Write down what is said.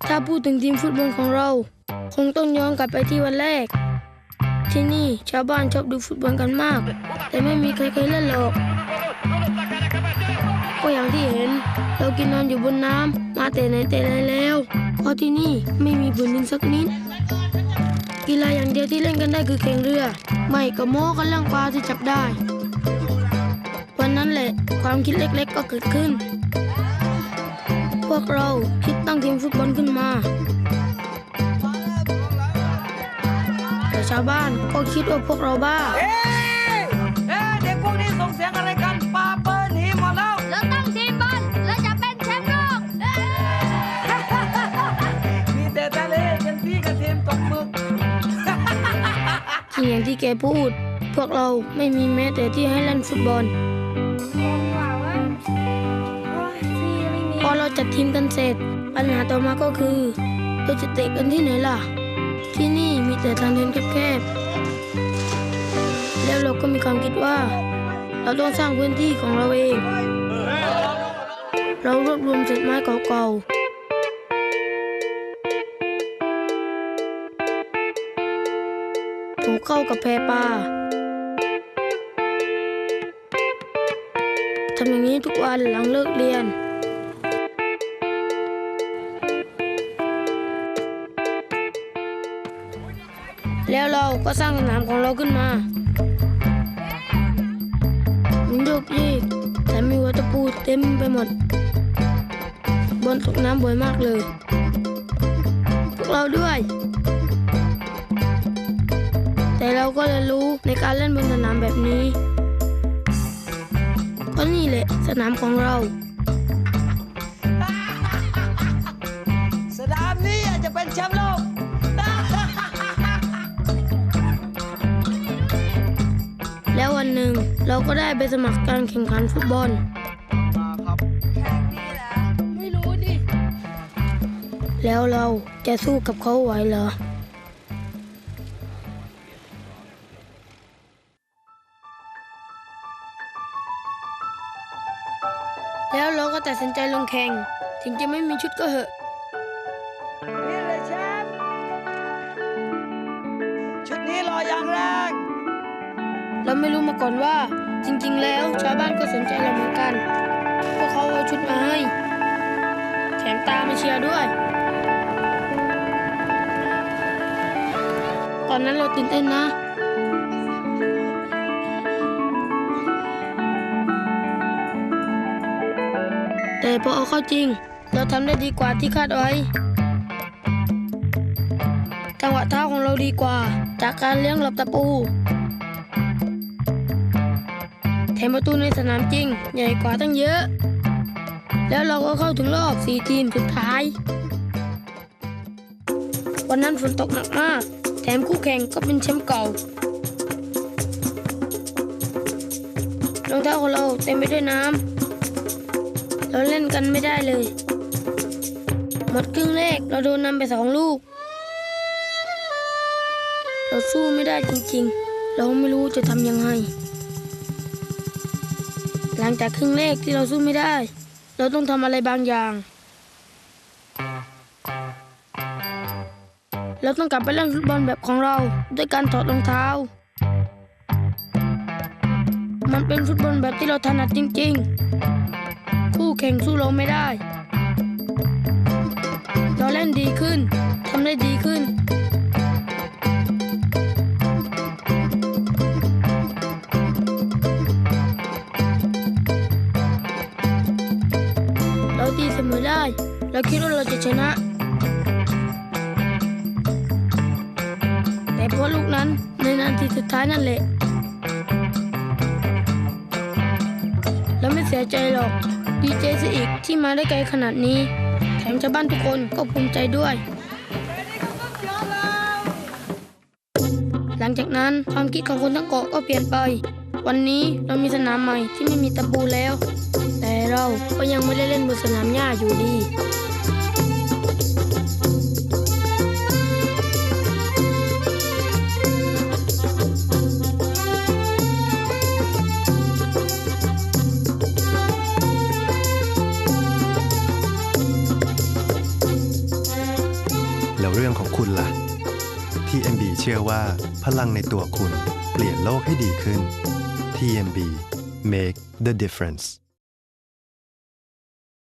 ถ้าพูดถึงทีมฟุตบอลของเราคงต้องย้อนกลับไปที่วันแรกที่นี่ชาวบ้านชอบดูฟุตบอลกันมากแต่ไม่มีใครเคยเล่นหรอกก็อย่างที่เห็นเรากินนอนอยู่บนน้ำมาแต่ไหนแต่ไรแล้วเพราะที่นี่ไม่มีพื้นดินสักนิดกีฬาอย่างเดียวที่เล่นกันได้คือแข่งเรือไม่ก็โม้กันเรื่องปลาที่จับได้วันนั้นแหละความคิดเล็กๆก็เกิดขึ้นพวกเราคิดตั้งทีมฟุตบอลขึ้นมาแต่ชาวบ้านก็คิดว่าพวกเราบ้าเด็กพวกนี้ส่งเสียงอะไรกันปาเปิ้ลหีหมดแล้วเราตั้งทีมบอลเราจะเป็นแชมป์โลกมีแต่ทะเลเป็นพี่กับทีมตกหมึกจริงอย่างที่แกพูดพวกเราไม่มีแม้แต่ที่ให้เล่นฟุตบอลพอเราจัดทีมกันเสร็จปัญหาต่อมาก็คือเราจะเตะกันที่ไหนล่ะที่นี่มีแต่ทางเดินแคบๆแล้วเราก็มีความคิดว่าเราต้องสร้างพื้นที่ของเราเองเรารวบรวมเศษไม้เก่าๆผูกเข้ากับแพปลาทำอย่างนี้ทุกวันหลังเลิกเรียนแล้วเราก็สร้างสนามของเราขึ้นมามันโยกเยกแต่มีวัตถุปูเต็มไปหมดบอลตกน้ำบ่อยมากเลยพวกเราด้วยแต่เราก็เรียนรู้ในการเล่นบนสนามแบบนี้ก็นี่แหละสนามของเราสนามนี้อาจจะเป็นแชมป์โลกแล้ววันหนึ่งเราก็ได้ไปสมัครการแข่งขันฟุตบอลไม่รู้ดิแล้วเราจะสู้กับเขาไหวเหรอแล้วเราก็ตัดสินใจลงแข่งถึงจะไม่มีชุดก็เหอะนี่เลยแชมป์ชุดนี้รออย่างแรงเราไม่รู้มาก่อนว่าจริงๆแล้วชาวบ้านก็สนใจเราเหมือนกันพวกเขาเอาชุดมาให้แถมตามมาเชียร์ด้วยตอนนั้นเราตื่นเต้นนะแต่พอเอาเข้าจริงเราทำได้ดีกว่าที่คาดไว้จังหวะเท้าของเราดีกว่าจากการเลี้ยงหลบตะปูแถมประตูในสนามจริงใหญ่กว่าตั้งเยอะแล้วเราก็เข้าถึงรอบ4 ทีมสุดท้ายวันนั้นฝนตกหนักมากแถมคู่แข่งก็เป็นแชมป์เก่ารองเท้าของเราเต็มไปด้วยน้ำเราเล่นกันไม่ได้เลยหมดครึ่งแรกเราโดนนำไป2 ลูกเราสู้ไม่ได้จริงๆเราไม่รู้จะทำยังไงหลังจากครึ่งแรกที่เราสู้ไม่ได้เราต้องทำอะไรบางอย่างเราต้องกลับไปเล่นฟุตบอลแบบของเราด้วยการถอดรองเท้ามันเป็นฟุตบอลแบบที่เราถนัดจริงๆคู่แข่งสู้เราไม่ได้เราเล่นดีขึ้นทำได้ดีขึ้นเราตีเสมอได้เราคิดว่าเราจะชนะแต่เพราะลูกนั้นในนาทีสุดท้ายนั่นแหละเราไม่เสียใจหรอกดีใจซะอีกที่มาได้ไกลขนาดนี้แถมชาวบ้านทุกคนก็ภูมิใจด้วยหลังจากนั้นความคิดของคนทั้งเกาะก็เปลี่ยนไปวันนี้เรามีสนามใหม่ที่ไม่มีตะปูแล้วแต่เราก็ยังไม่ได้เล่นบนสนามหญ้าอยู่ดี แล้วเรื่องของคุณล่ะ TMB เชื่อว่าพลังในตัวคุณเปลี่ยนโลกให้ดีขึ้น TMB Make the difference